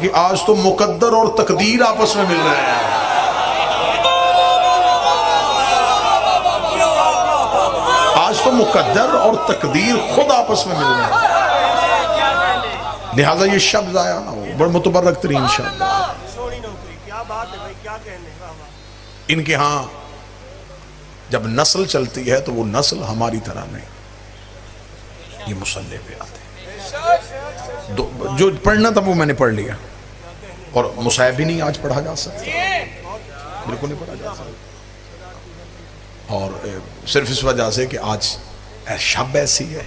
کہ آج تو مقدر اور تقدیر آپس میں مل رہے ہیں. آج تو مقدر اور تقدیر خود آپس میں مل رہے ہیں. لہذا یہ شب ضائع نہ ہو. بڑا متبرک ترین شب. ان کے ہاں جب نسل چلتی ہے تو وہ نسل ہماری طرح نہیں. یہ مصلی پہ آتے ہیں. جو پڑھنا تھا وہ میں نے پڑھ لیا. اور مصحف بھی نہیں آج پڑھا جا سکتا. بالکل نہیں پڑھا جا سکتا. اور صرف اس وجہ سے کہ آج شب ایسی ہے.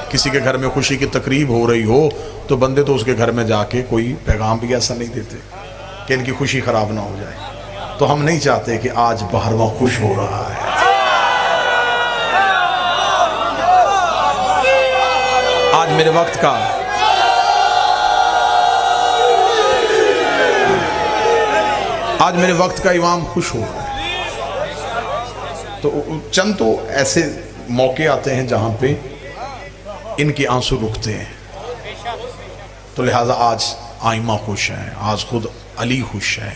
کسی کے گھر میں خوشی کی تقریب ہو رہی ہو تو بندے تو اس کے گھر میں جا کے کوئی پیغام بھی ایسا نہیں دیتے کہ ان کی خوشی خراب نہ ہو جائے. تو ہم نہیں چاہتے کہ آج بہرواں خوش ہو رہا ہے. آج میرے وقت کا امام خوش ہو رہا ہے. تو چند تو ایسے موقع آتے ہیں جہاں پہ ان کے آنسو رکتے ہیں. تو لہٰذا آج آئمہ خوش ہیں. آج خود علی خوش ہے.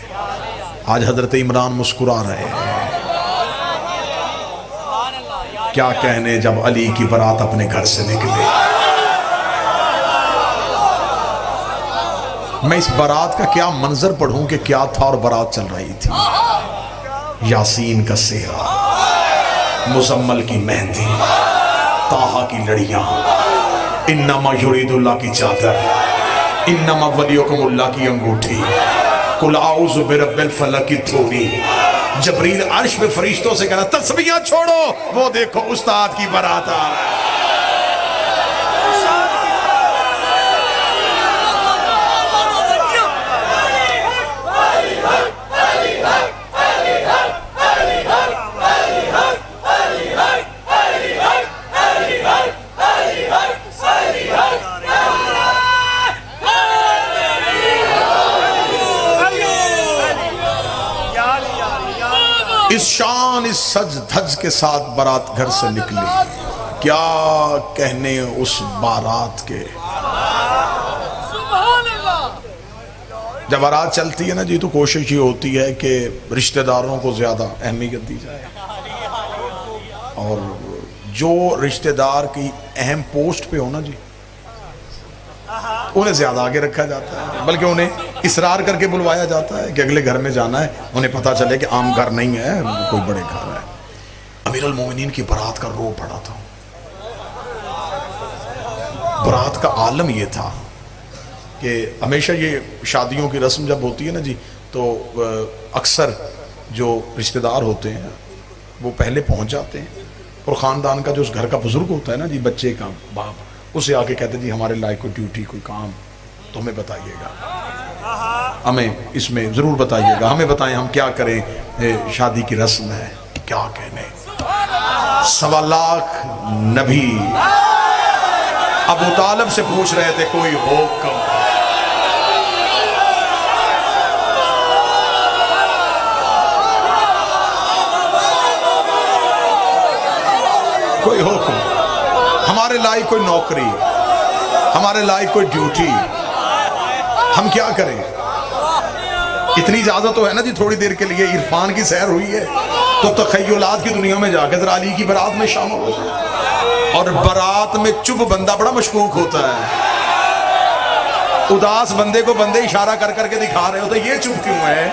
آج حضرت عمران مسکرا رہے ہیں. کیا کہنے جب علی کی برات اپنے گھر سے نکلے. میں اس برات کا کیا منظر پڑھوں کہ کیا تھا اور برات چل رہی تھی. یاسین کا سہرا، مزمل کی مہندی، طٰہٰ کی لڑیاں، انما یرید اللہ کی چادر، انما ولیکم اللہ کی انگوٹھی، قل اعوذ برب الفلق کی تھوڑی. جبریل عرش پہ فرشتوں سے کہنا تسبیحاں چھوڑو، وہ دیکھو استاد کی برات آ رہا ہے. اس شان اس سج دھج کے ساتھ بارات گھر سے نکلی. کیا کہنے اس بارات کے. جب بارات چلتی ہے نا جی تو کوشش یہ ہوتی ہے کہ رشتہ داروں کو زیادہ اہمیت دی جائے. اور جو رشتہ دار کی اہم پوسٹ پہ ہو نا جی انہیں زیادہ آگے رکھا جاتا ہے. بلکہ انہیں اصرار کر کے بلوایا جاتا ہے کہ اگلے گھر میں جانا ہے. انہیں پتا چلے کہ عام گھر نہیں ہے، کوئی بڑے گھر ہے. امیر المومنین کی برات کا رو پڑا تھا. برات کا عالم یہ تھا کہ ہمیشہ یہ شادیوں کی رسم جب ہوتی ہے نا جی تو اکثر جو رشتہ دار ہوتے ہیں وہ پہلے پہنچ جاتے ہیں. اور خاندان کا جو اس گھر کا بزرگ ہوتا ہے نا جی، بچے کا باپ، اسے آ کے کہتے ہیں جی ہمارے لائق کوئی ڈیوٹی کوئی کام تو ہمیں بتائیے گا، ہمیں اس میں ضرور بتائیے گا، ہمیں بتائیں ہم کیا کریں. شادی کی رسم ہے. کیا کہنے 1.25 لاکھ نبی ابو طالب سے پوچھ رہے تھے کوئی حکم. کوئی حکم، ہمارے لائق کوئی نوکری، ہمارے لائق کوئی ڈیوٹی، ہم کیا کریں. اتنی اجازت تو ہے نا جی تھوڑی دیر کے لیے عرفان کی سیر ہوئی ہے تو تخیلات کی دنیا میں جا کے ذرا علی کی برات میں شامل ہو جائے. اور برات میں چپ بندہ بڑا مشکوک ہوتا ہے. اداس بندے کو بندے اشارہ کر کر کے دکھا رہے ہوتے ہیں یہ چپ کیوں ہے،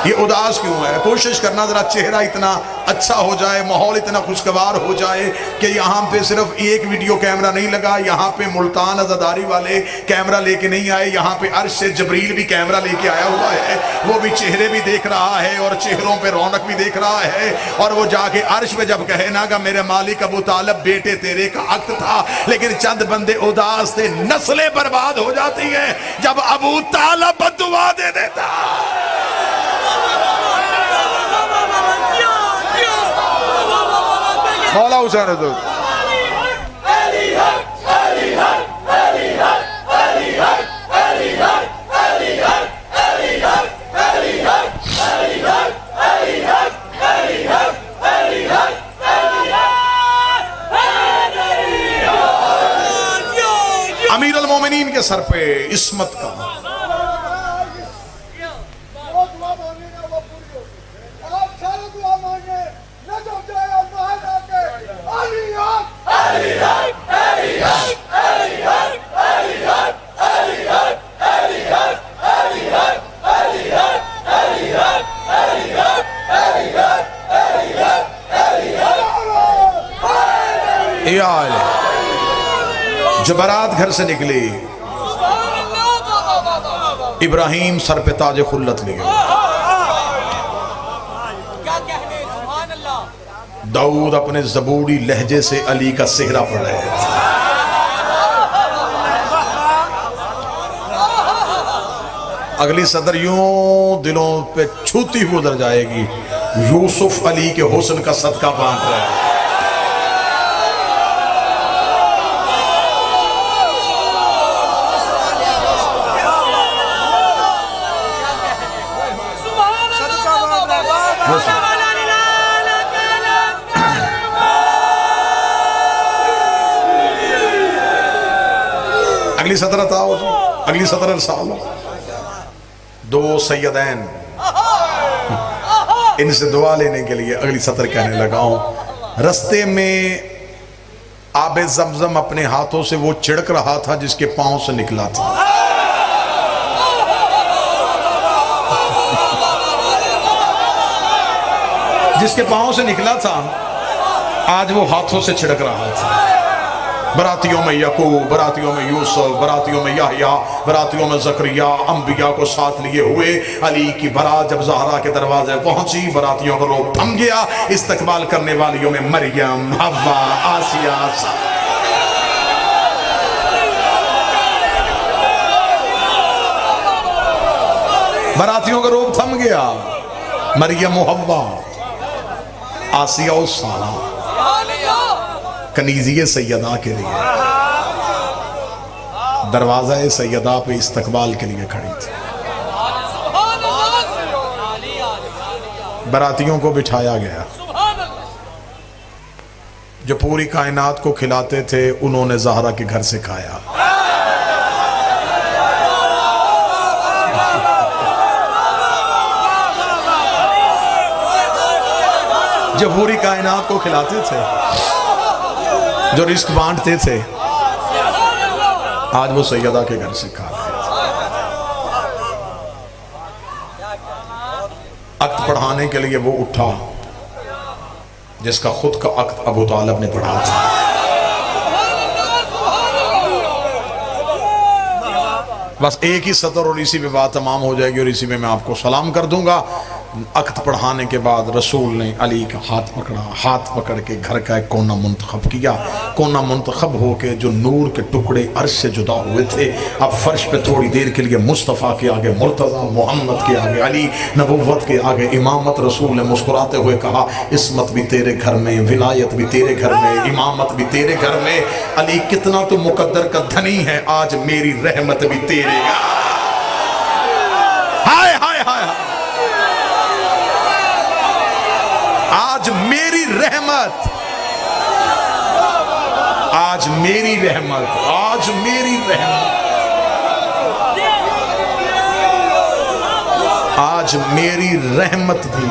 یہ اداس کیوں ہے. کوشش کرنا ذرا چہرہ اتنا اچھا ہو جائے، ماحول اتنا خوشگوار ہو جائے کہ یہاں پہ صرف ایک ویڈیو کیمرہ نہیں لگا، یہاں پہ ملتان عزاداری والے کیمرہ لے کے نہیں آئے، یہاں پہ عرش سے جبریل بھی کیمرہ لے کے آیا ہوا ہے. وہ بھی چہرے بھی دیکھ رہا ہے اور چہروں پہ رونق بھی دیکھ رہا ہے. اور وہ جا کے عرش پہ جب کہے نا کہ میرے مالک ابو طالب بیٹے تیرے کا عقد تھا لیکن چند بندے اداس تھے، نسلیں برباد ہو جاتی ہیں جب ابو طالب بددعا دے دیتا. مولا حسین حضور امیر المومنین کے سر پہ عصمت کا جب بارات گھر سے نکلی ابراہیم سر پہ تاج خلت لیے، داؤد اپنے زبوری لہجے سے علی کا سہرا پڑھ رہے تھے، اگلی صدر یوں دلوں پہ چھوتی ہوئی گزر جائے گی، یوسف علی کے حسن کا صدقہ بانٹ رہا ہے۔ اگلی صدر اتاؤ جی، اگلی صدر ارسالو، دو سیدین ان سے دعا لینے کے لیے اگلی صدر کہنے لگا ہوں، رستے میں آب زمزم اپنے ہاتھوں سے وہ چھڑک رہا تھا جس کے پاؤں سے نکلا تھا، جس کے پاؤں سے نکلا تھا آج وہ ہاتھوں سے چھڑک رہا تھا۔ براتیوں میں یعقوب، براتیوں میں یوسف، براتیوں میں یحییٰ، براتیوں میں زکریا، انبیاء کو ساتھ لیے ہوئے علی کی برات جب زہرا کے دروازے پہنچی، براتیوں کا روپ تھم گیا، استقبال کرنے والیوں میں مریم، حوا، آسیہ، براتیوں کا روپ تھم گیا، مریم و حوا، آسیہ و سارہ کنیزی سیدہ کے لیے دروازہ سیدہ پہ استقبال کے لیے کھڑی تھی۔ براتیوں کو بٹھایا گیا، جو پوری کائنات کو کھلاتے تھے انہوں نے زہرا کے گھر سے کھایا، جو پوری کائنات کو کھلاتے تھے، جو رزق بانٹتے تھے، آج وہ سیدہ کے گھر سے کھا رہے تھے۔ عقد پڑھانے کے لیے وہ اٹھا جس کا خود کا عقد ابو طالب نے پڑھا تھا، بس ایک ہی سطر اور اسی پہ بات تمام ہو جائے گی اور اسی میں آپ کو سلام کر دوں گا۔ عقد پڑھانے کے بعد رسول نے علی کا ہاتھ پکڑا، ہاتھ پکڑ کے گھر کا ایک کونا منتخب کیا، کونا منتخب ہو کے جو نور کے ٹکڑے عرش سے جدا ہوئے تھے اب فرش پہ تھوڑی دیر کے لیے مصطفیٰ کے آگے مرتضیٰ، محمد کے آگے علی، نبوت کے آگے امامت۔ رسول نے مسکراتے ہوئے کہا عصمت بھی تیرے گھر میں، ولایت بھی تیرے گھر میں، امامت بھی تیرے گھر میں، علی کتنا تو مقدر کا دھنی ہے، آج میری رحمت بھی تیرے گا۔ ہائے ہائے ہائے، آج میری رحمت، آج میری رحمت، آج میری رحمت، آج میری رحمت بھی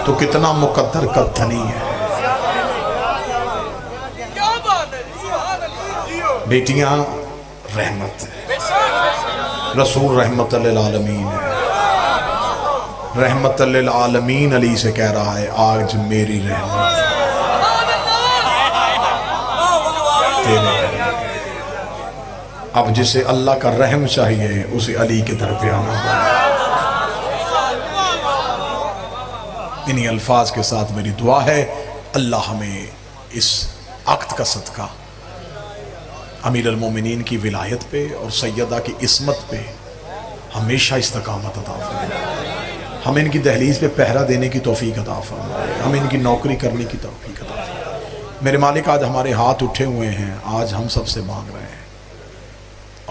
تو کتنا مقدر کا دھنی ہے۔ بیٹیاں رحمت ہے، رسول رحمت للعالمین ہے، رحمت للعالمین علی سے کہہ رہا ہے آج میری رحمت تیرے گھر۔ اب جسے اللہ کا رحم چاہیے اسے علی کے در پہ آنا ہے۔ انہی الفاظ کے ساتھ میری دعا ہے اللہ ہمیں اس عقد کا صدقہ امیر المومنین کی ولایت پہ اور سیدہ کی عصمت پہ ہمیشہ استقامت عطا فرمائے، ہمیں ان کی دہلیز پہ پہرہ دینے کی توفیق عطا فرمائے، ہمیں ان کی نوکری کرنے کی توفیق عطا فرمائے۔ میرے مالک آج ہمارے ہاتھ اٹھے ہوئے ہیں، آج ہم سب سے مانگ رہے ہیں،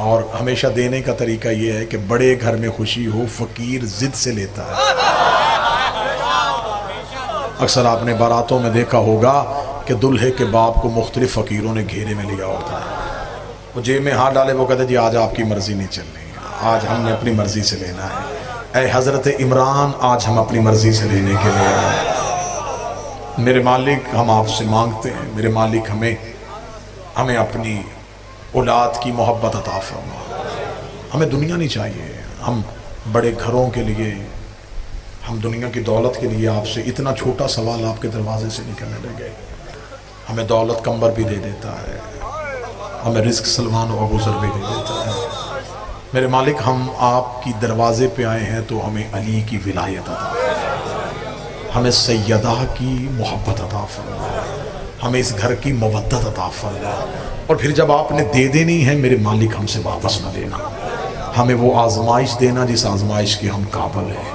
اور ہمیشہ دینے کا طریقہ یہ ہے کہ بڑے گھر میں خوشی ہو فقیر ضد سے لیتا ہے۔ اکثر آپ نے باراتوں میں دیکھا ہوگا کہ دلہے کے باپ کو مختلف فقیروں نے گھیرے میں لیا ہوتا ہے، وہ جیب میں ہاتھ ڈالے وہ کہتے جی آج آپ کی مرضی نہیں چل رہی، آج ہم نے اپنی مرضی سے لینا ہے۔ اے حضرت عمران آج ہم اپنی مرضی سے لینے کے لیے آئے۔ میرے مالک ہم آپ سے مانگتے ہیں، میرے مالک ہمیں اپنی اولاد کی محبت عطا فرما، ہمیں دنیا نہیں چاہیے، ہم بڑے گھروں کے لیے، ہم دنیا کی دولت کے لیے آپ سے اتنا چھوٹا سوال آپ کے دروازے سے نکلنے لگے۔ ہمیں دولت کمبر بھی دے دیتا ہے، ہمیں رزق سلمان و ابوذر بھی دے دیتا ہے۔ میرے مالک ہم آپ کی دروازے پہ آئے ہیں تو ہمیں علی کی ولایت عطا فرما، ہمیں سیدہ کی محبت عطا فرما، ہمیں اس گھر کی مودت عطا فرما، اور پھر جب آپ نے دے دینی ہے میرے مالک ہم سے واپس نہ لینا، ہمیں وہ آزمائش دینا جس آزمائش کے ہم قابل ہیں،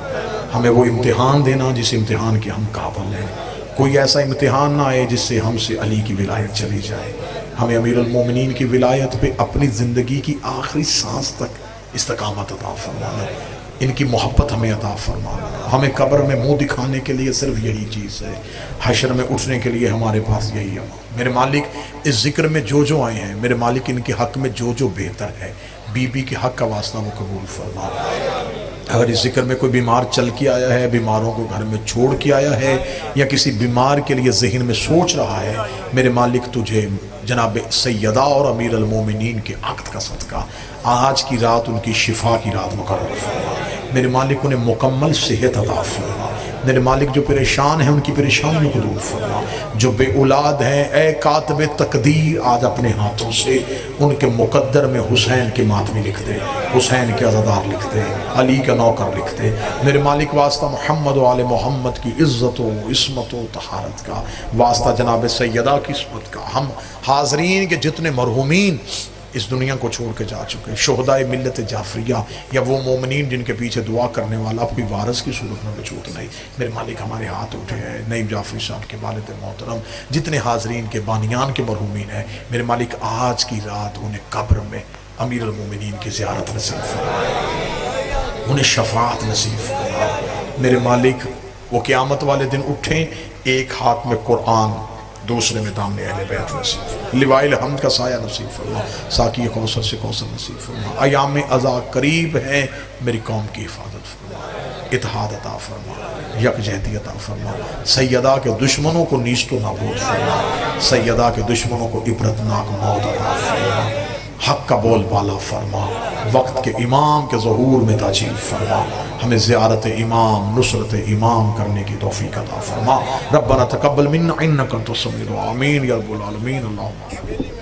ہمیں وہ امتحان دینا جس امتحان کے ہم قابل ہیں۔ کوئی ایسا امتحان نہ آئے جس سے ہم سے علی کی ولایت چلی جائے۔ ہمیں امیر المومنین کی ولایت پہ اپنی زندگی کی آخری سانس تک استقامت عطا فرمانا، ان کی محبت ہمیں عطا فرمانا۔ ہمیں قبر میں منہ دکھانے کے لیے صرف یہی چیز ہے، حشر میں اٹھنے کے لیے ہمارے پاس یہی ہے۔ میرے مالک اس ذکر میں جو آئے ہیں میرے مالک ان کے حق میں جو بہتر ہے، بی بی کے حق کا واسطہ وہ قبول فرما۔ اگر اس ذکر میں کوئی بیمار چل کے آیا ہے، بیماروں کو گھر میں چھوڑ کے آیا ہے، یا کسی بیمار کے لیے ذہن میں سوچ رہا ہے، میرے مالک تجھے جناب سیدہ اور امیر المومنین کے عقد کا صدقہ آج کی رات ان کی شفا کی رات مقرر فرما۔ میرے مالک انہیں مکمل صحت عطا فرما۔ میرے مالک جو پریشان ہیں ان کی پریشانیوں کو دور فرما، جو بے اولاد ہیں اے کاتب تقدیر آج اپنے ہاتھوں سے ان کے مقدر میں حسین کے ماتمی لکھ دے، حسین کے عزادار لکھ دے، علی کا نوکر لکھ دے۔ میرے مالک واسطہ محمد و آل محمد کی عزت و عصمت و طہارت کا، واسطہ جناب سیدہ کی عصمت کا، ہم حاضرین کے جتنے مرحومین اس دنیا کو چھوڑ کے جا چکے، شہدائے ملت جعفریہ یا وہ مومنین جن کے پیچھے دعا کرنے والا کوئی وارث کی صورت میں وجود نہیں، میرے مالک ہمارے ہاتھ اٹھے ہیں۔ نعیم جعفری صاحب کے والد محترم جتنے حاضرین کے بانیان کے مرحومین ہیں، میرے مالک آج کی رات انہیں قبر میں امیر المومنین کی زیارت نصیب فرما، انہیں شفاعت نصیب فرما۔ میرے مالک وہ قیامت والے دن اٹھیں، ایک ہاتھ میں قرآن، دوسرے میں دامن اہل بیت نصیب فرما، لواء الحمد کا سایہ نصیب فرما، ساقی کوثر سے کوثر نصیب فرما۔ ایام عزا قریب ہیں، میری قوم کی حفاظت فرما، اتحاد عطا فرما، یکجہتی عطا فرما، سیدہ کے دشمنوں کو نیست و نابود فرما، سیدہ کے دشمنوں کو عبرتناک موت عطا فرما، حق کا بول بالا فرما، وقت کے امام کے ظہور میں تاجیل فرما، ہمیں زیارت امام، نصرت امام کرنے کی توفیق عطا فرما۔ ربنا تقبل منا انک انت السمیع العلیم، آمین یا رب العالمین، اللہم آمین۔